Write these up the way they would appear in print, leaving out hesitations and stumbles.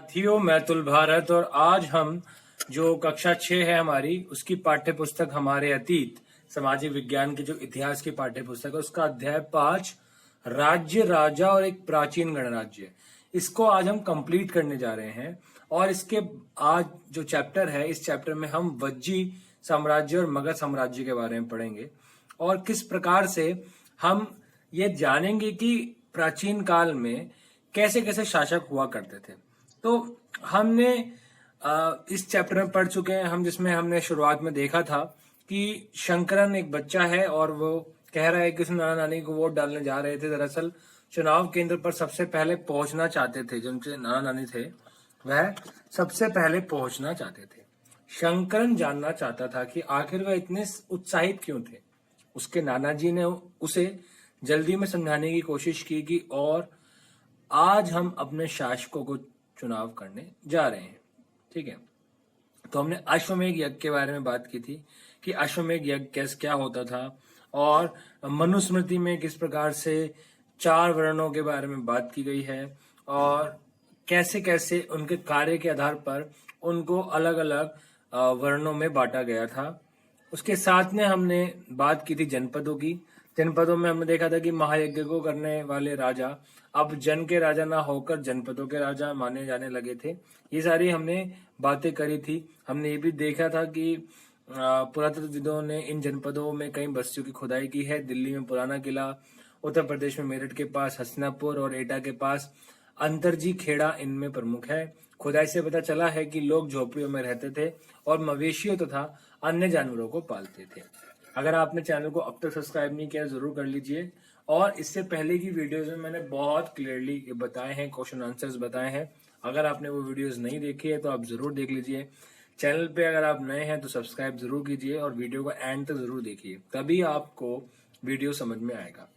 साथियों, मैं तुल भारत और आज हम जो कक्षा 6 है हमारी उसकी पाठ्य पुस्तक हमारे अतीत सामाजिक विज्ञान के जो इतिहास की पाठ्य पुस्तक है उसका अध्याय 5 राज्य राजा और एक प्राचीन गणराज्य, इसको आज हम कंप्लीट करने जा रहे हैं। और इसके आज जो चैप्टर है, इस चैप्टर में हम वज्जी साम्राज्य और मगध साम्राज्य के बारे में पढ़ेंगे और किस प्रकार से हम ये जानेंगे कि प्राचीन काल में कैसे कैसे शासक हुआ करते थे। तो हमने इस चैप्टर में पढ़ चुके हैं हम, जिसमें हमने शुरुआत में देखा था कि शंकरन एक बच्चा है और वो कह रहा है कि उसने नाना नानी को वोट डालने जा रहे थे। दरअसल चुनाव केंद्र पर सबसे पहले पहुंचना चाहते थे, जो उनके नाना नानी थे वह सबसे पहले पहुंचना चाहते थे। शंकरन जानना चाहता था कि आखिर वह इतने उत्साहित क्यों थे। उसके नाना जी ने उसे जल्दी में समझाने की कोशिश की कि और आज हम अपने शासकों को चुनाव करने जा रहे हैं। ठीक है, तो हमने अश्वमेध यज्ञ के बारे में बात की थी कि अश्वमेध यज्ञ कैसे क्या होता था और मनुस्मृति में किस प्रकार से 4 वर्णों के बारे में बात की गई है और कैसे कैसे उनके कार्य के आधार पर उनको अलग अलग वर्णों में बांटा गया था। उसके साथ में हमने बात की थी जनपदों की। जनपदों में हमने देखा था कि महायज्ञ को करने वाले राजा अब जन के राजा ना होकर जनपदों के राजा माने जाने लगे थे। ये सारी हमने बातें करी थी। हमने ये भी देखा था कि पुरातत्वविदों ने इन जनपदों में कई बस्तियों की खुदाई की है। दिल्ली में पुराना किला, उत्तर प्रदेश में मेरठ के पास हसनापुर और एटा के पास अंतरजी खेड़ा इनमें प्रमुख है। खुदाई से पता चला है कि लोग झोपड़ियों में रहते थे और मवेशियों तथा अन्य जानवरों को पालते थे। अगर आपने चैनल को अब तक सब्सक्राइब नहीं किया जरूर कर लीजिए। और इससे पहले की वीडियोस में मैंने बहुत क्लियरली बताए हैं, क्वेश्चन आंसर्स बताए हैं। अगर आपने वो वीडियोस नहीं देखी है तो आप जरूर देख लीजिए। चैनल पे अगर आप नए हैं तो सब्सक्राइब जरूर कीजिए और वीडियो को एंड तक जरूर देखिए, तभी आपको वीडियो समझ में आएगा।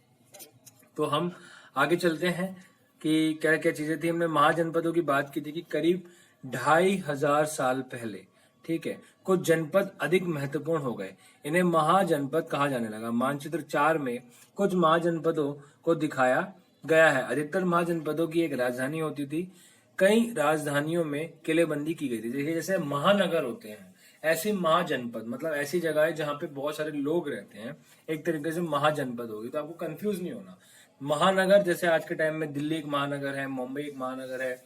तो हम आगे चलते हैं कि क्या क्या चीजें थी। हमने महाजनपदों की बात की थी कि करीब 2500 साल पहले, ठीक है, कुछ जनपद अधिक महत्वपूर्ण हो गए। इन्हें महाजनपद कहा जाने लगा। मानचित्र 4 में कुछ महाजनपदों को दिखाया गया है। अधिकतर महाजनपदों की एक राजधानी होती थी। कई राजधानियों में किलेबंदी की गई थी। देखिए, जैसे महानगर होते हैं ऐसी महाजनपद, मतलब ऐसी जगह है जहां पे बहुत सारे लोग रहते हैं, एक तरीके से महाजनपद होगी। तो आपको कंफ्यूज नहीं होना। महानगर जैसे आज के टाइम में दिल्ली एक महानगर है, मुंबई एक महानगर है,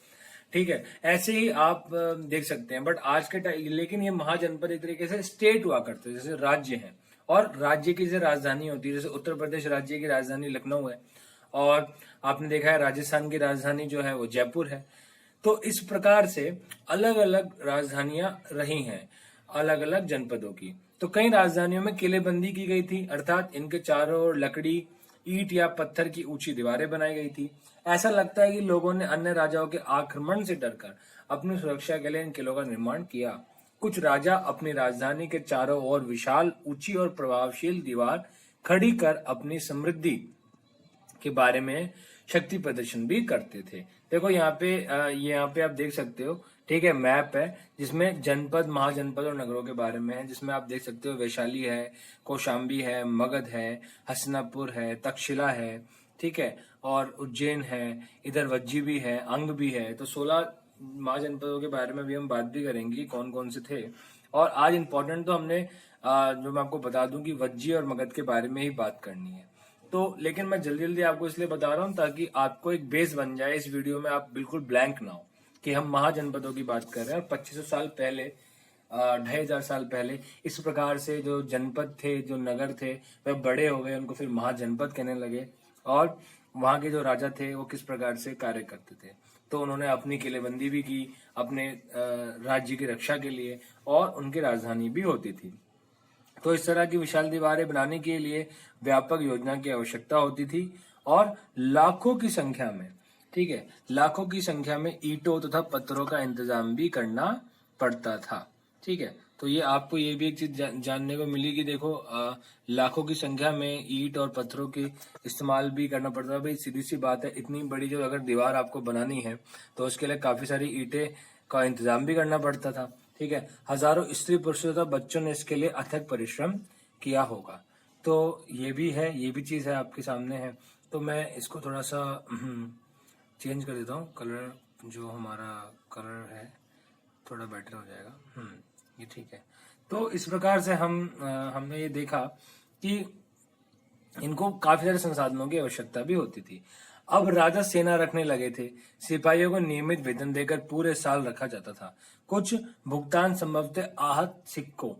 ठीक है, ऐसे ही आप देख सकते हैं। बट आज के टाइम, लेकिन ये महाजनपद एक तरीके से स्टेट हुआ करते हैं, जैसे राज्य हैं। और राज्य की जैसे राजधानी होती है, जैसे उत्तर प्रदेश राज्य की राजधानी लखनऊ है और आपने देखा है राजस्थान की राजधानी जो है वो जयपुर है। तो इस प्रकार से अलग अलग राजधानियां रही हैं अलग अलग जनपदों की। तो कई राजधानियों में किलेबंदी की गई थी, अर्थात इनके चारों ओर लकड़ी, ईंट या पत्थर की ऊंची दीवारें बनाई गई थी। ऐसा लगता है कि लोगों ने अन्य राजाओं के आक्रमण से डरकर अपनी सुरक्षा के लिए इन किलों का निर्माण किया। कुछ राजा अपनी राजधानी के चारों ओर विशाल, ऊंची और प्रभावशील दीवार खड़ी कर अपनी समृद्धि के बारे में शक्ति प्रदर्शन भी करते थे। देखो यहाँ पे आप देख सकते हो, ठीक है, मैप है जिसमें जनपद, महाजनपद और नगरों के बारे में है, जिसमें आप देख सकते हो वैशाली है, कौशाम्बी है, मगध है, हसनापुर है, तक्षशिला है, ठीक है, और उज्जैन है, इधर वज्जी भी है, अंग भी है। तो 16 महाजनपदों के बारे में भी हम बात भी करेंगे कौन कौन से थे। और आज इम्पोर्टेंट तो हमने जो मैं आपको बता दूं कि वज्जी और मगध के बारे में ही बात करनी है। तो लेकिन मैं जल्दी जल्दी आपको इसलिए बता रहा हूं ताकि आपको एक बेस बन जाए इस वीडियो में, आप बिल्कुल ब्लैंक ना हो कि हम महाजनपदों की बात कर रहे हैं। और 2500 साल पहले, 2500 साल पहले इस प्रकार से जो जनपद थे, जो नगर थे, वह बड़े हो गए, उनको फिर महाजनपद कहने लगे। और वहां के जो राजा थे वो किस प्रकार से कार्य करते थे, तो उन्होंने अपनी किलेबंदी भी की अपने राज्य की रक्षा के लिए, और उनकी राजधानी भी होती थी। तो इस तरह की विशाल दीवारें बनाने के लिए व्यापक योजना की आवश्यकता होती थी और लाखों की संख्या में, ठीक है, लाखों की संख्या में ईंटों तथा पत्थरों का इंतजाम भी करना पड़ता था। ठीक है, तो ये आपको ये भी एक चीज जानने को मिली कि देखो लाखों की संख्या में ईंट और पत्थरों के इस्तेमाल भी करना पड़ता है। भाई सीधी सी बात है, इतनी बड़ी जो अगर दीवार आपको बनानी है तो उसके लिए काफी सारी ईंटें का इंतजाम भी करना पड़ता था। ठीक है, हजारों स्त्री पुरुषों तथा बच्चों ने इसके लिए अथक परिश्रम किया होगा। तो ये भी है, ये भी चीज है आपके सामने है। तो मैं इसको थोड़ा सा चेंज कर देता हूँ, कलर जो हमारा कलर थोड़ा बेटर हो जाएगा। ये ठीक है। तो इस प्रकार से हमने ये देखा कि इनको काफी सारे संसाधनों की आवश्यकता भी होती थी। अब राजा सेना रखने लगे थे। सिपाहियों को नियमित वेतन देकर पूरे साल रखा जाता था। कुछ भुगतान संभवतः आहत सिक्कों,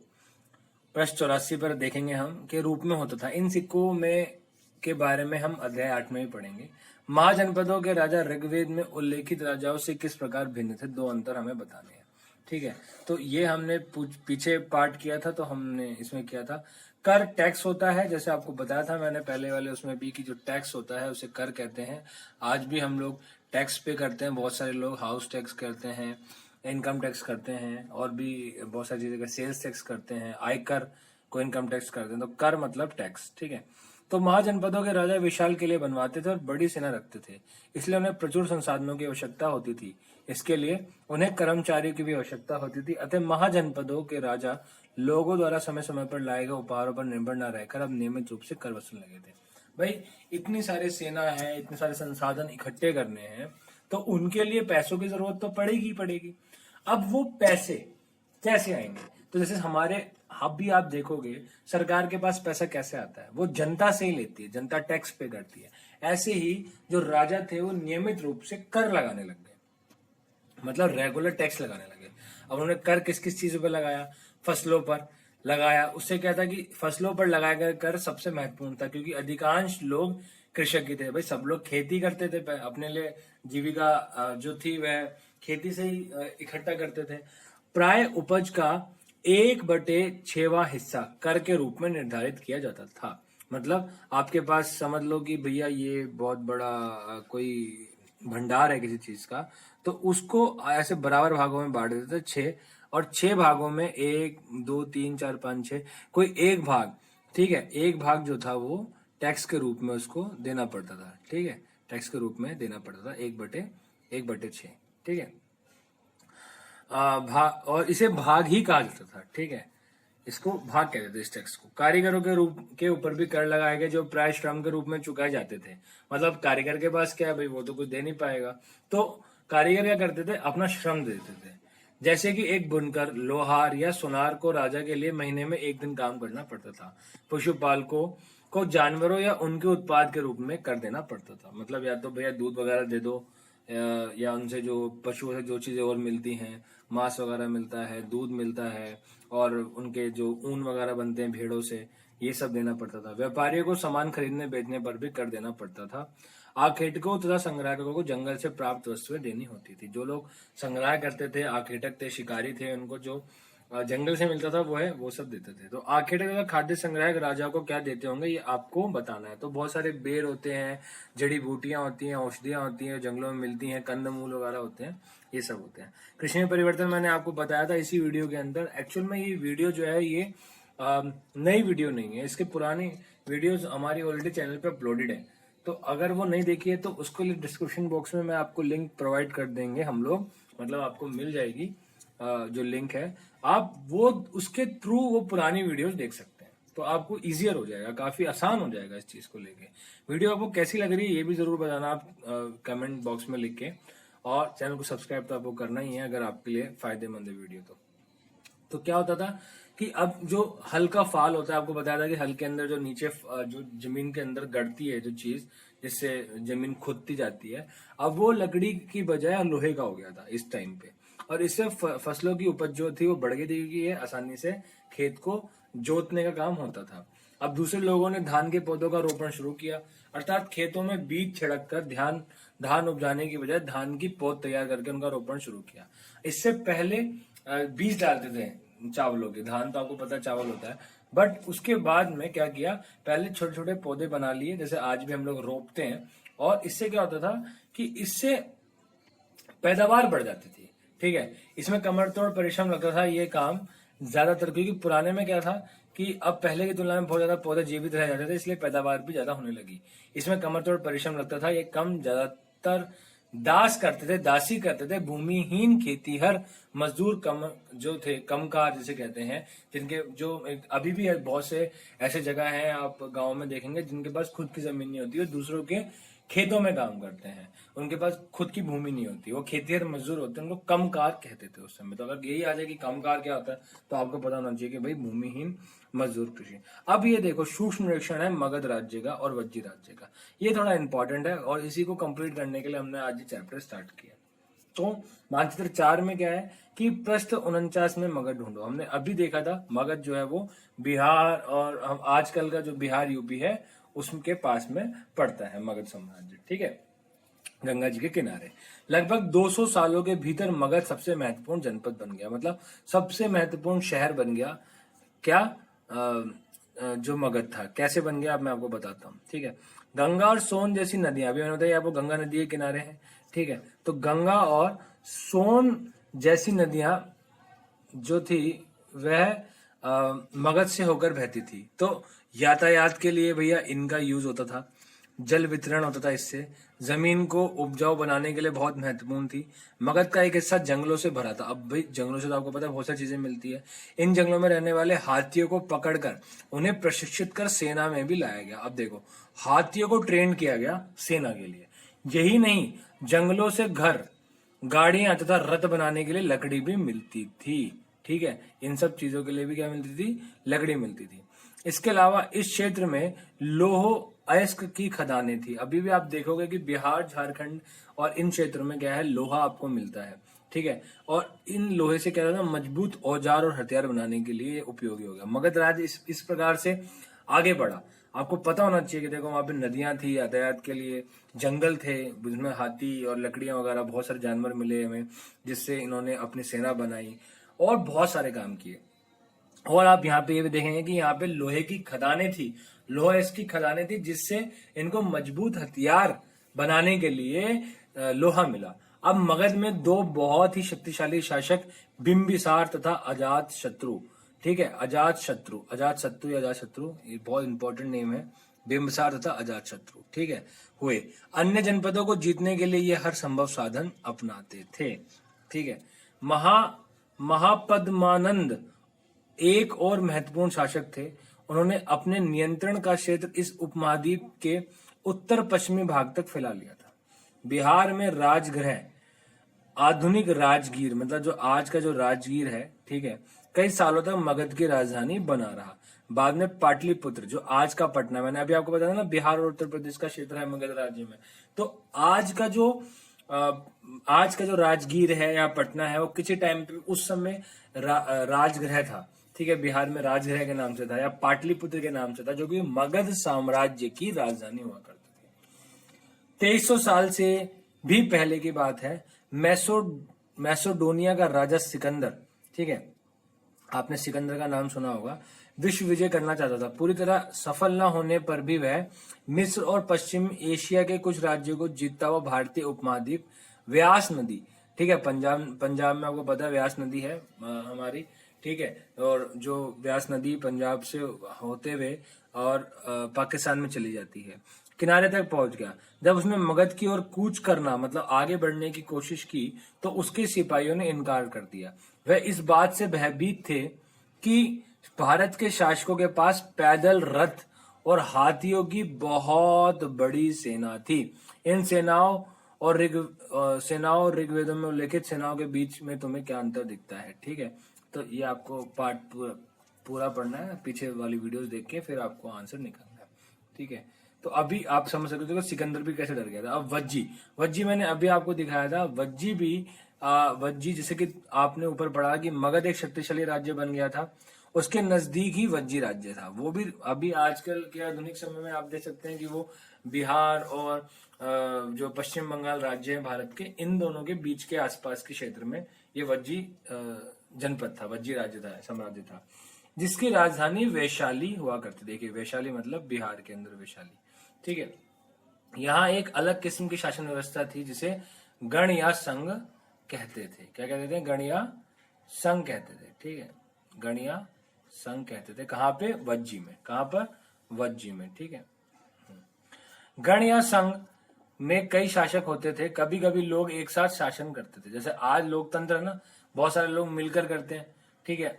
पृष्ठ 84 पर देखेंगे हम, के रूप में होता था। इन सिक्कों में के बारे में हम अध्याय 8 में ही पढ़ेंगे। महाजनपदों के राजा ऋग्वेद में उल्लेखित राजाओं से किस प्रकार भिन्न थे, दो अंतर हमें बताने हैं। ठीक है, तो ये हमने पीछे पार्ट किया था, तो हमने इसमें किया था। कर टैक्स होता है, जैसे आपको बताया था मैंने पहले वाले उसमें भी, कि जो टैक्स होता है उसे कर कहते हैं। आज भी हम लोग टैक्स पे करते हैं, बहुत सारे लोग हाउस टैक्स करते हैं, इनकम टैक्स करते हैं, और भी बहुत सारी चीजें, सेल्स टैक्स करते हैं, आयकर को इनकम टैक्स करते हैं। तो कर मतलब टैक्स। ठीक है, तो महाजनपदों के राजा विशाल किले बनवाते थे और बड़ी सेना रखते थे, इसलिए उन्हें प्रचुर संसाधनों की आवश्यकता होती थी। इसके लिए उन्हें कर्मचारियों की भी आवश्यकता होती थी। अतः महाजनपदों के राजा लोगों द्वारा समय समय पर लाए गए उपहारों पर निर्भर न रहकर अब नियमित रूप से कर वसूलने लगे थे। भाई इतनी सारी सेना है, इतने सारे संसाधन इकट्ठे करने हैं, तो उनके लिए पैसों की जरूरत तो पड़ेगी ही पड़ेगी। अब वो पैसे कैसे आएंगे? तो जैसे हमारे, अब भी आप देखोगे सरकार के पास पैसा कैसे आता है, वो जनता से ही लेती है, जनता टैक्स पे करती है। ऐसे ही जो राजा थे वो नियमित रूप से कर लगाने लग गए, मतलब रेगुलर टैक्स लगाने लगे। अब उन्होंने कर किस किस चीजों पर लगाया? फसलों पर लगाया। उससे क्या था कि फसलों पर लगाया गया कर सबसे महत्वपूर्ण था, क्योंकि अधिकांश लोग कृषक ही थे। भाई सब लोग खेती करते थे, अपने लिए जीविका जो थी वह खेती से ही इकट्ठा करते थे। प्राय उपज का 1/6वां हिस्सा कर के रूप में निर्धारित किया जाता था। मतलब आपके पास समझ लो कि भैया ये बहुत बड़ा कोई भंडार है किसी चीज का, तो उसको ऐसे बराबर भागों में बांट देते थे, 6, और 6 भागों में 1 2 3 4 5 6, कोई एक भाग, ठीक है, एक भाग जो था वो टैक्स के रूप में उसको देना पड़ता था। ठीक है, टैक्स के रूप में देना पड़ता था, 1/6। ठीक है, भाग, और इसे भाग ही कहा जाता था। ठीक है, इसको भाग कहते थे इस टैक्स को। कारीगरों के रूप के ऊपर भी कर लगाए गए, जो प्राय श्रम के रूप में चुकाए जाते थे। मतलब कारीगर के पास क्या है भाई, वो तो कुछ दे नहीं पाएगा, तो कारीगर क्या करते थे, अपना श्रम देते थे। जैसे कि एक बुनकर, लोहार या सुनार को राजा के लिए महीने में 1 दिन काम करना पड़ता था। पशुपालकों को जानवरों या उनके उत्पाद के रूप में कर देना पड़ता था। मतलब या तो भैया दूध वगैरह दे दो, या उनसे जो पशुओं से जो चीजें और मिलती हैं, मांस वगैरह मिलता है, दूध मिलता है, और उनके जो ऊन वगैरह बनते हैं भेड़ों से, ये सब देना पड़ता था। व्यापारियों को सामान खरीदने बेचने पर भी कर देना पड़ता था। आखेटकों तथा संग्राहकों को जंगल से प्राप्त वस्तुएं देनी होती थी। जो लोग संग्रह करते थे, आखेटक थे, शिकारी थे, उनको जो जंगल से मिलता था वो सब देते थे। तो आखेटक तथा खाद्य संग्राहक राजा को क्या देते होंगे, ये आपको बताना है। तो बहुत सारे बेर होते हैं, जड़ी बूटियां होती हैं, औषधियां होती हैं, जंगलों में मिलती हैं, कंद मूल वगैरह होते हैं, ये सब होते हैं। कृषि में परिवर्तन मैंने आपको बताया था इसी वीडियो के अंदर। एक्चुअल में ये वीडियो जो है ये नई वीडियो नहीं है, इसके पुरानी वीडियोस हमारी ऑलरेडी चैनल पे अपलोडेड है। तो अगर वो नहीं देखी है तो उसके लिए डिस्क्रिप्शन बॉक्स में मैं आपको लिंक प्रोवाइड कर देंगे हम लोग, मतलब आपको मिल जाएगी जो लिंक है, आप वो उसके थ्रू वो पुरानी वीडियोस देख सकते हैं। तो आपको इजियर हो जाएगा, काफी आसान हो जाएगा इस चीज को लेके। वीडियो आपको कैसी लग रही है ये भी जरूर बताना आप कमेंट बॉक्स में लिख के, और चैनल को सब्सक्राइब तो आपको करना ही है अगर आपके लिए फायदेमंद है वीडियो। तो क्या होता था कि अब जो हल का फाल होता है, आपको बताया था कि हल के अंदर जो नीचे जो जमीन के अंदर गड़ती है जो चीज, जिससे जमीन खुदती जाती है, अब वो लकड़ी की बजाय लोहे का हो गया था इस टाइम पे। और इससे फसलों की उपज जो थी वो बढ़ गई थी, कि आसानी से खेत को जोतने का काम होता था। अब दूसरे लोगों ने धान के पौधों का रोपण शुरू किया, अर्थात खेतों में बीज छिड़क कर धान उपजाने की बजाय धान की पौध तैयार करके उनका रोपण शुरू किया। इससे पहले बीज डालते थे चावलों के, धान तो आपको पता है चावल होता है, बट उसके बाद में क्या किया, पहले छोटे छोटे पौधे बना लिए, जैसे आज भी हम लोग रोपते हैं। और इससे क्या होता था कि इससे पैदावार बढ़ जाती थी। ठीक है, इसमें कमर तोड़ परिश्रम लगता था ये काम ज्यादातर, क्योंकि पुराने में क्या था कि अब पहले की तुलना में बहुत ज्यादा पौधे जीवित रह जाते थे, इसलिए पैदावार भी ज्यादा होने लगी। इसमें कमर तोड़ परिश्रम लगता था, ये कम ज्यादातर दासी करते थे। भूमिहीन खेतीहर मजदूर कम जो थे, कमकार जिसे कहते हैं, जिनके जो अभी भी बहुत से ऐसे जगह हैं आप गांव में देखेंगे जिनके पास खुद की जमीन नहीं होती है, दूसरों के खेतों में काम करते हैं, उनके पास खुद की भूमि नहीं होती, वो खेतिहर मजदूर होते हैं, उनको कमकार कहते थे उस समय। तो अगर यही आ जाए कि कमकार क्या होता है तो आपको पता होना चाहिए कि भाई भूमिहीन मजदूर कृषि। अब ये देखो सूक्ष्म निरीक्षण है मगध राज्य का और वज्जी राज्य का, ये थोड़ा इंपॉर्टेंट है और इसी को कंप्लीट करने के लिए हमने आज ये चैप्टर स्टार्ट किया। तो मानचित्र 4 में क्या है कि पृष्ठ 49 में मगध ढूंढो। हमने अभी देखा था मगध जो है वो बिहार और हम आजकल का जो बिहार यूपी है उसके पास में पड़ता है मगध साम्राज्य, ठीक है, गंगा जी के किनारे। लगभग 200 सालों के भीतर मगध सबसे महत्वपूर्ण जनपद बन गया, मतलब सबसे महत्वपूर्ण शहर बन गया। क्या जो मगध था कैसे बन गया, अब मैं आपको बताता हूँ, ठीक है। गंगा और सोन जैसी नदियां, अभी मैंने बताया आपको गंगा नदी के किनारे है, ठीक है। तो गंगा और सोन जैसी नदियां जो थी वह मगध से होकर बहती थी। तो यातायात के लिए भैया इनका यूज होता था, जल वितरण होता था इससे, जमीन को उपजाऊ बनाने के लिए बहुत महत्वपूर्ण थी। मगध का एक हिस्सा जंगलों से भरा था। अब भाई जंगलों से तो आपको पता है बहुत सारी चीजें मिलती है। इन जंगलों में रहने वाले हाथियों को पकड़कर उन्हें प्रशिक्षित कर सेना में भी लाया गया। अब देखो हाथियों को ट्रेन किया गया सेना के लिए। यही नहीं, जंगलों से घर, गाड़ियां तथा रथ बनाने के लिए लकड़ी भी मिलती थी, ठीक है। इन सब चीजों के लिए भी क्या मिलती थी, लकड़ी मिलती थी। इसके अलावा इस क्षेत्र में लोह अयस्क की खदानें थी। अभी भी आप देखोगे कि बिहार, झारखंड और इन क्षेत्रों में क्या है, लोहा आपको मिलता है, ठीक है। और इन लोहे से क्या होता है, मजबूत औजार और हथियार बनाने के लिए उपयोगी हो गया। मगध राज्य इस प्रकार से आगे बढ़ा। आपको पता होना चाहिए कि देखो वहां पे नदियां थी, यातायात के लिए जंगल थे, जिसमें हाथी और लकड़ियां वगैरह बहुत सारे जानवर मिले हमें, जिससे इन्होंने अपनी सेना बनाई और बहुत सारे काम किए। और आप यहाँ पे ये भी देखेंगे कि यहाँ पे लोहे की खदानें थी, लोहा इसकी खदानें थी, जिससे इनको मजबूत हथियार बनाने के लिए लोहा मिला। अब मगध में दो बहुत ही शक्तिशाली शासक बिंबिसार तथा अजात शत्रु, ठीक है, अजात शत्रु या अजात शत्रु, ये बहुत इंपॉर्टेंट नेम है, बिंबिसार तथा अजात शत्रु, ठीक है, हुए। अन्य जनपदों को जीतने के लिए ये हर संभव साधन अपनाते थे, ठीक है। महापद्मानंद एक और महत्वपूर्ण शासक थे। उन्होंने अपने नियंत्रण का क्षेत्र इस उपमहाद्वीप के उत्तर पश्चिमी भाग तक फैला लिया था। बिहार में राजगृह, आधुनिक राजगीर, मतलब जो आज का जो राजगीर है, ठीक है, कई सालों तक मगध की राजधानी बना रहा। बाद में पाटलिपुत्र, जो आज का पटना, मैंने अभी आपको बताया ना बिहार और उत्तर प्रदेश का क्षेत्र है मगध राज्य में। तो आज का जो राजगीर है या पटना है वो किसी टाइम पे उस समय राजगृह था, ठीक है, बिहार में राजगृह के नाम से था या पाटलिपुत्र के नाम से था, जो कि मगध साम्राज्य की राजधानी हुआ करती थी। 2300 साल से भी पहले की बात है। मैसोडोनिया का राजा सिकंदर, ठीक है, आपने सिकंदर का नाम सुना होगा, विश्व विजय करना चाहता था। पूरी तरह सफल न होने पर भी वह मिस्र और पश्चिम एशिया के कुछ राज्यों को जीतता हुआ भारतीय उपमहाद्वीप, व्यास नदी, ठीक है, पंजाब में आपको पता है व्यास नदी है हमारी, ठीक है, और जो व्यास नदी पंजाब से होते हुए और पाकिस्तान में चली जाती है, किनारे तक पहुंच गया। जब उसने मगध की ओर कूच करना, मतलब आगे बढ़ने की कोशिश की, तो उसके सिपाहियों ने इनकार कर दिया। वह इस बात से भयभीत थे कि भारत के शासकों के पास पैदल रथ और हाथियों की बहुत बड़ी सेना थी। इन सेनाओं और ऋग्वेदों में उल्लेखित सेनाओं के बीच में तुम्हें क्या अंतर दिखता है, ठीक है। तो ये आपको पार्ट पूरा पढ़ना है, पीछे वाली वीडियोस देख के फिर आपको आंसर निकालना है, ठीक है। तो अभी आप समझ सकते हो कि सिकंदर भी कैसे डर गया था। अब वज्जी मैंने अभी आपको दिखाया था, वज्जी जैसे कि आपने ऊपर पढ़ा कि मगध एक शक्तिशाली राज्य बन गया था, उसके नजदीक ही वज्जी राज्य था। वो भी अभी आजकल के आधुनिक समय में आप देख सकते हैं कि वो बिहार और जो पश्चिम बंगाल राज्य है भारत के, इन दोनों के बीच के आसपास के क्षेत्र में ये वज्जी जनपद था, वज्जी राज्य था, साम्राज्य था, जिसकी राजधानी वैशाली हुआ करती। देखिए वैशाली मतलब बिहार के अंदर वैशाली, ठीक है। यहाँ एक अलग किस्म की शासन व्यवस्था थी जिसे गण या संघ कहते थे। क्या कहते थे? गण या संघ कहते थे, ठीक है, गण या संघ कहते थे। कहाँ पे? वज्जी में। कहाँ पर? वज्जी में, ठीक है। गण या संघ में कई शासक होते थे। कभी कभी लोग एक साथ शासन करते थे, जैसे आज लोकतंत्र है ना, बहुत सारे लोग मिलकर करते हैं, ठीक है,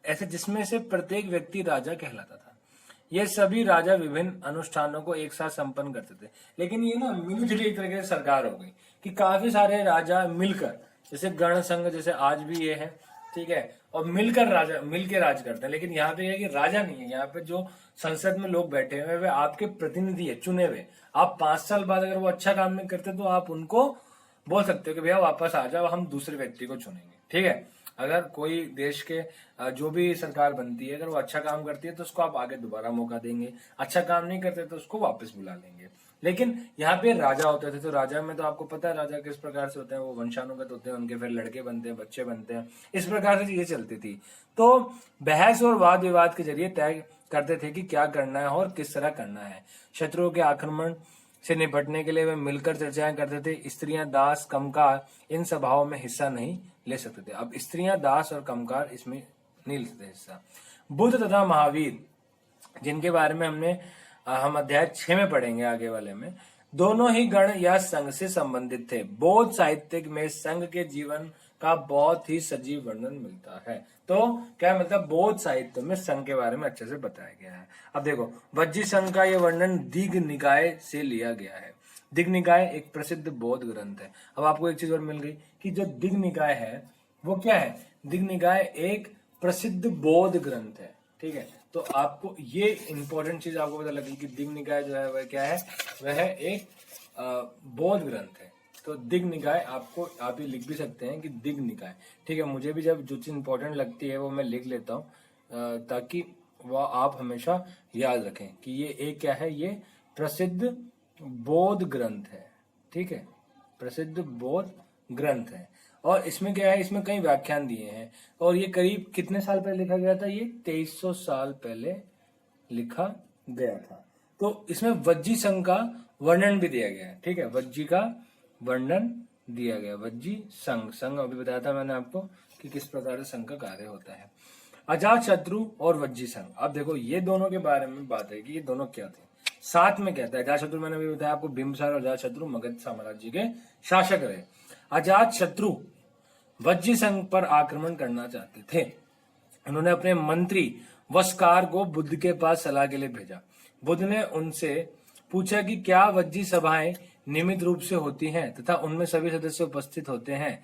ऐसे जिसमें से प्रत्येक व्यक्ति राजा कहलाता था। ये सभी राजा विभिन्न अनुष्ठानों को एक साथ संपन्न करते थे। लेकिन ये ना मिलीजुली एक तरीके से सरकार हो गई कि काफी सारे राजा मिलकर, जैसे गण संघ जैसे आज भी ये है, ठीक है, और मिलकर राजा मिलके राज करते हैं। लेकिन यहाँ पे है कि राजा नहीं है, यहाँ पे जो संसद में लोग बैठे हुए वे आपके प्रतिनिधि है, चुने हुए। आप 5 साल बाद अगर वो अच्छा काम नहीं करते तो आप उनको बोल सकते हो कि भैया वापस आ जाओ, हम दूसरे व्यक्ति को चुनेंगे, ठीक है। अगर कोई देश के जो भी सरकार बनती है, अगर वो अच्छा काम करती है तो उसको आप आगे दोबारा मौका देंगे, अच्छा काम नहीं करते तो उसको वापस बुला लेंगे। लेकिन यहाँ पे राजा होते थे, तो राजा में तो आपको पता है राजा किस प्रकार से होते हैं, वो वंशानुगत होते हैं, उनके फिर लड़के बनते हैं, बच्चे बनते हैं, इस प्रकार से चीजें चलती थी। तो बहस और वाद विवाद के जरिए तय करते थे कि क्या करना है और किस तरह करना है। शत्रुओं के आक्रमण से निपटने के लिए वे मिलकर चर्चाएं करते थे। स्त्रियां, दास, कमकार इन सभाओं में हिस्सा नहीं ले सकते थे। अब स्त्रियां, दास और कमकार इसमें नहीं लेते हिस्सा। बुद्ध तथा महावीर, जिनके बारे में हम अध्याय 6 में पढ़ेंगे आगे वाले में, दोनों ही गण या संघ से संबंधित थे। बौद्ध साहित्य में संघ के जीवन का बहुत ही सजीव वर्णन मिलता है। तो क्या मतलब, बौद्ध साहित्य में संघ के बारे में अच्छे से बताया गया है। अब देखो, वज्जी संघ का यह वर्णन दिग निकाय से लिया गया है। दिग निकाय एक प्रसिद्ध बौद्ध ग्रंथ है। अब आपको एक चीज और मिल गई कि जो दिग निकाय है वो क्या है। दिग निकाय एक प्रसिद्ध बौद्ध ग्रंथ है, ठीक है। तो आपको ये इंपॉर्टेंट चीज आपको पता लगी कि दिग निकाय जो है वह क्या है, वह एक बौद्ध ग्रंथ है। तो दिग निकाय आपको, आप ये लिख भी सकते हैं कि दिग निकाय, ठीक है। मुझे भी जब जो चीज इंपॉर्टेंट लगती है वो मैं लिख लेता हूँ ताकि वह आप हमेशा याद रखें कि ये एक क्या है, ये प्रसिद्ध बौद्ध ग्रंथ है, ठीक है, प्रसिद्ध बौद्ध ग्रंथ है। और इसमें क्या है, इसमें कई व्याख्यान दिए हैं। और ये करीब कितने साल पहले लिखा गया था, ये 2300 साल पहले लिखा गया था। तो इसमें वज्जी संघ का वर्णन भी दिया गया है, ठीक है, वज्जी का वर्णन दिया गया। वज्जी संघ, संघ अभी बताया था मैंने आपको कि किस प्रकार से संघ का कार्य होता है। अजात शत्रु और वज्जी संघ, अब देखो ये दोनों के बारे में बात है कि ये दोनों क्या थे। साथ में कहता है, अजात शत्रु मैंने अभी बताया आपको, बिंबिसार और अजात शत्रु मगध साम्राज्य के शासक रहे। अजात शत्रु वज्जी संघ पर आक्रमण करना चाहते थे। उन्होंने अपने मंत्री वस्कार को बुद्ध के पास सलाह के लिए भेजा। बुद्ध ने उनसे पूछा कि क्या वज्जी सभाएं नियमित रूप से होती हैं तथा उनमें सभी सदस्य उपस्थित होते हैं।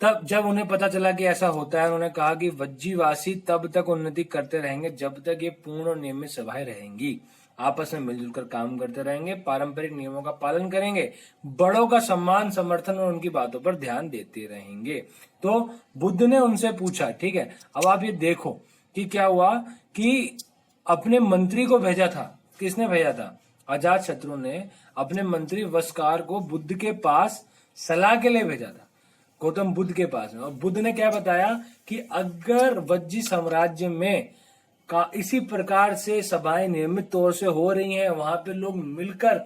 तब जब उन्हें पता चला कि ऐसा होता है, उन्होंने कहा कि वज्जीवासी तब तक उन्नति करते रहेंगे जब तक ये पूर्ण और नियमित सभाएं रहेंगी। आपस में मिलजुल कर काम करते रहेंगे, पारंपरिक नियमों का पालन करेंगे, बड़ों का सम्मान, समर्थन और उनकी बातों पर ध्यान देते रहेंगे। तो बुद्ध ने उनसे पूछा, ठीक है। अब आप ये देखो कि क्या हुआ कि अपने मंत्री को भेजा था। किसने भेजा था? अजात शत्रु ने अपने मंत्री वस्कार को बुद्ध के पास सलाह के लिए भेजा था, गौतम बुद्ध के पास में। और बुद्ध ने क्या बताया कि अगर वज्जी साम्राज्य में का इसी प्रकार से सभाएं नियमित तौर से हो रही हैं, वहां पे लोग मिलकर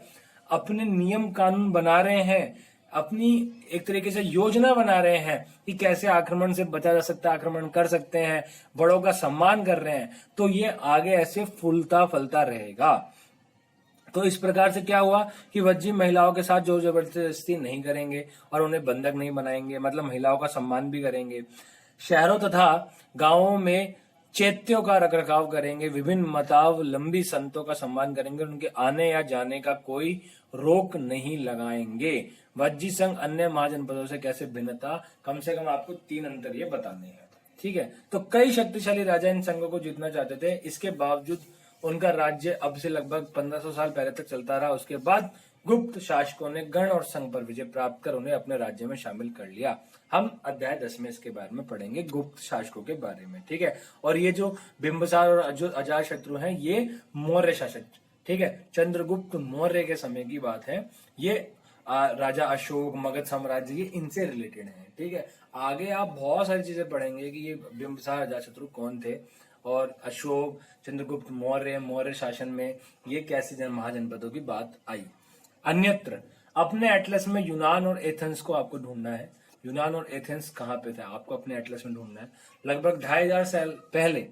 अपने नियम कानून बना रहे हैं, अपनी एक तरीके से योजना बना रहे हैं कि कैसे आक्रमण से बचा जा सकता है, आक्रमण कर सकते हैं, बड़ों का सम्मान कर रहे हैं, तो ये आगे ऐसे फूलता फलता रहेगा। तो इस प्रकार से क्या हुआ कि वज्जी महिलाओं के साथ जोर जबरदस्ती नहीं करेंगे और उन्हें बंधक नहीं बनाएंगे, मतलब महिलाओं का सम्मान भी करेंगे। शहरों तथा गांवों में चैत्यों का रखरखाव करेंगे, विभिन्न मतावलंबी संतों का सम्मान करेंगे, उनके आने या जाने का कोई रोक नहीं लगाएंगे। वज्जी संघ अन्य महाजनपदों से कैसे भिन्न था, कम से कम आपको 3 अंतर ये बताने हैं, ठीक है। तो कई शक्तिशाली राजा इन संघों को जीतना चाहते थे, इसके बावजूद उनका राज्य अब से लगभग 1500 साल पहले तक चलता रहा। उसके बाद गुप्त शासकों ने गण और संघ पर विजय प्राप्त कर उन्हें अपने राज्य में शामिल कर लिया। हम अध्याय 10 में इसके बारे में पढ़ेंगे, गुप्त शासकों के बारे में, ठीक है। और ये जो बिंबिसार और जो अजात शत्रु हैं, ये मौर्य शासक, ठीक है, चंद्रगुप्त मौर्य के समय की बात है। ये राजा अशोक, मगध साम्राज्य, ये इनसे रिलेटेड है, ठीक है। आगे आप बहुत सारी चीजें पढ़ेंगे कि ये बिंबिसार, अजात शत्रु कौन थे, और अशोक, चंद्रगुप्त मौर्य, मौर्य शासन में ये कैसे महाजनपदों की बात आई। अन्यत्र अपने एटलस में यूनान और एथेंस को आपको ढूंढना है। यूनान और एथेंस कहाँ पे था, आपको अपने एटलस में ढूंढना है। लगभग 2500 साल पहले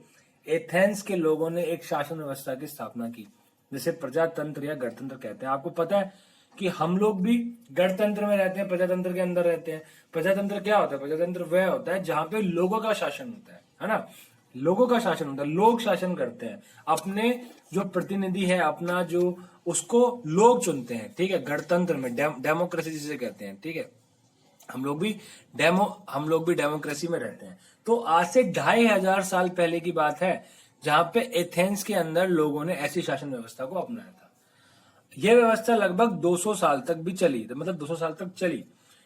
एथेंस के लोगों ने एक शासन व्यवस्था की स्थापना की, जिसे प्रजातंत्र या गणतंत्र कहते हैं। आपको पता है कि हम लोग भी गणतंत्र में रहते हैं, प्रजातंत्र के अंदर रहते हैं। प्रजातंत्र क्या होता है? प्रजातंत्र वह होता है जहां पे लोगों का शासन होता है ना। लोगों का शासन होता है, लोग शासन करते हैं, अपने जो प्रतिनिधि है अपना जो उसको लोग चुनते हैं, ठीक है। गणतंत्र में डेमोक्रेसी जिसे कहते हैं, ठीक है। हम लोग भी डेमोक्रेसी में रहते हैं। तो आज से 2500 साल पहले की बात है जहां पे एथेंस के अंदर लोगों ने ऐसी शासन व्यवस्था को अपनाया था। यह व्यवस्था लगभग 200 साल तक भी चली, तो मतलब 200 साल तक चली।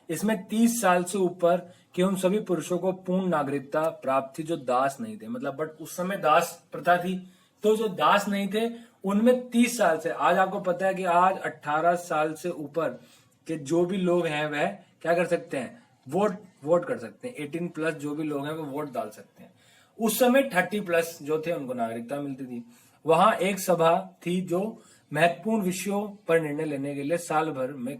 इसमें 30 साल से ऊपर के उन सभी पुरुषों को पूर्ण नागरिकता प्राप्त थी जो दास नहीं थे, मतलब बट उस समय दास प्रथा थी, तो जो दास नहीं थे उनमें 30 साल से, आज आपको पता है कि आज 18 साल से ऊपर के जो भी लोग हैं वह क्या कर सकते हैं, वोट कर सकते हैं। 18 प्लस जो भी लोग हैं वो वोट डाल सकते हैं। उस समय 30 प्लस जो थे उनको नागरिकता मिलती थी। वहां एक सभा थी जो महत्वपूर्ण विषयों पर निर्णय लेने के लिए साल भर में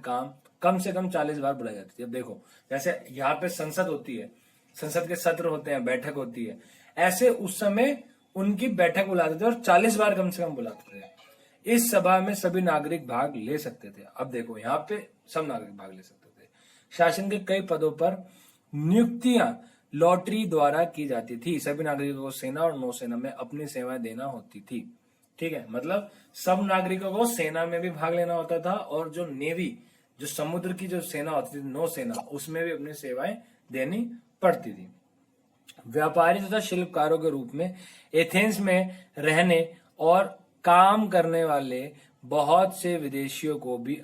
कम से कम 40 बार बुलाई जाती थी। अब देखो, जैसे यहाँ पे संसद होती है, संसद के सत्र होते हैं, बैठक होती है, ऐसे उस समय उनकी बैठक बुलाते थे और 40 बार कम से कम बुलाते थे। इस सभा में सभी नागरिक भाग ले सकते थे। अब देखो, यहाँ पे सब नागरिक भाग ले सकते थे। शासन के कई पदों पर नियुक्तियां लॉटरी द्वारा की जाती थी। सभी नागरिकों को सेना और नौसेना में अपनी सेवाएं देना होती थी, ठीक है। मतलब सब नागरिकों को सेना में भी भाग लेना होता था और जो नेवी, जो समुद्र की जो सेना होती थी, नौसेना, उसमें भी अपनी सेवाएं देनी पड़ती थी। व्यापारी तथा शिल्पकारों के रूप में एथेंस में रहने और काम करने वाले बहुत से विदेशियों को भी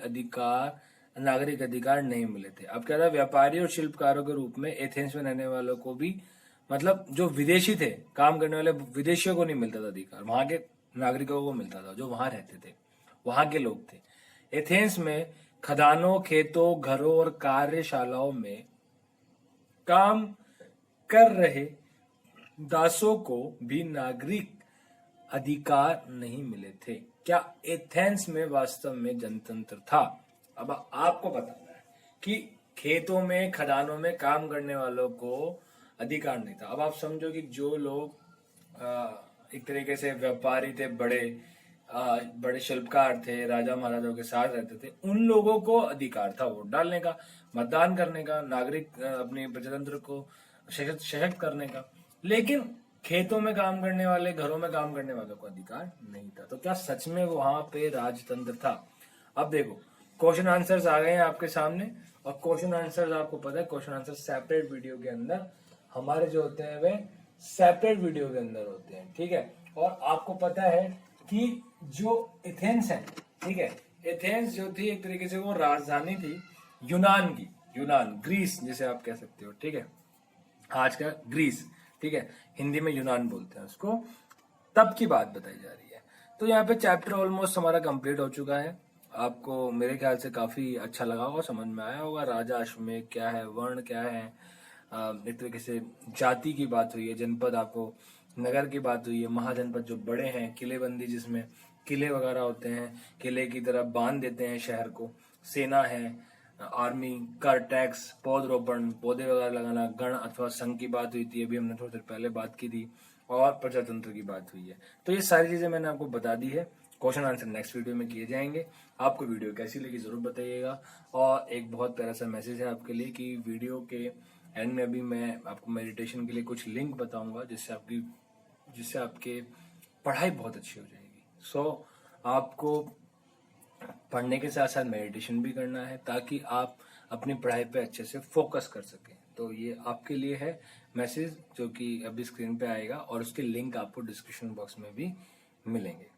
नागरिक अधिकार नहीं मिले थे। अब क्या था, व्यापारी और शिल्पकारों के रूप में एथेंस में रहने वालों को भी, मतलब जो विदेशी थे, काम करने वाले विदेशियों को नहीं मिलता था अधिकार, वहां के नागरिकों को मिलता था जो वहां रहते थे, वहां के लोग थे। एथेंस में खदानों, खेतों, घरों और कार्यशालाओं में काम कर रहे दासों को भी नागरिक अधिकार नहीं मिले थे। क्या एथेंस में वास्तव में जनतंत्र था? अब आपको बताना है कि खेतों में, खदानों में काम करने वालों को अधिकार नहीं था। अब आप समझो कि जो लोग एक तरीके से व्यापारी थे, बड़े शिल्पकार थे, राजा महाराजाओं के साथ रहते थे, उन लोगों को अधिकार था वोट डालने का, मतदान करने का, नागरिक अपने प्रजातंत्र को सशक्त करने का। लेकिन खेतों में काम करने वाले, घरों में काम करने वालों को अधिकार नहीं था। तो क्या सच में वहां पे राजतंत्र था? अब देखो, क्वेश्चन आंसर्स आ गए हैं आपके सामने, और क्वेश्चन आंसर्स आपको पता है, क्वेश्चन आंसर सेपरेट वीडियो के अंदर हमारे जो होते हैं वे सेपरेट वीडियो के अंदर होते हैं, ठीक है। और आपको पता है कि जो एथेंस है, ठीक है, एथेंस जो थी एक तरीके से वो राजधानी थी यूनान की, यूनान, ग्रीस जिसे आप कह सकते हो, ठीक है, आज का ग्रीस, ठीक है, हिंदी में यूनान बोलते हैं उसको। तब की बात बताई जा रही है। तो यहाँ पे चैप्टर ऑलमोस्ट हमारा कंप्लीट हो चुका है। आपको मेरे ख्याल से काफी अच्छा लगा होगा, समझ में आया होगा राजा अश्वमेध क्या है, वर्ण क्या है, एक तरीके से जाति की बात हुई है, जनपद, आपको नगर की बात हुई है, महाजनपद जो बड़े हैं, किलेबंदी जिसमें किले वगैरह होते हैं, किले की तरफ बांध देते हैं शहर को, सेना है, आर्मी, कर, टैक्स, पौधरोपण, पौधे वगैरह लगाना, गण अथवा संघ की बात हुई थी, अभी हमने थोड़ी देर पहले बात की थी, और प्रजातंत्र की बात हुई है। तो ये सारी चीजें मैंने आपको बता दी है। क्वेश्चन आंसर नेक्स्ट वीडियो में किए जाएंगे। आपको वीडियो कैसी लगी जरूर बताइएगा। और एक बहुत प्यारा सा मैसेज है आपके लिए कि वीडियो के एंड में अभी मैं आपको मेडिटेशन के लिए कुछ लिंक बताऊंगा जिससे आपके पढ़ाई बहुत अच्छी हो जाएगी। सो आपको पढ़ने के साथ साथ मेडिटेशन भी करना है ताकि आप अपनी पढ़ाई पे अच्छे से फोकस कर सकें। तो ये आपके लिए है मैसेज जो कि अभी स्क्रीन पे आएगा, और उसके लिंक आपको डिस्क्रिप्शन बॉक्स में भी मिलेंगे।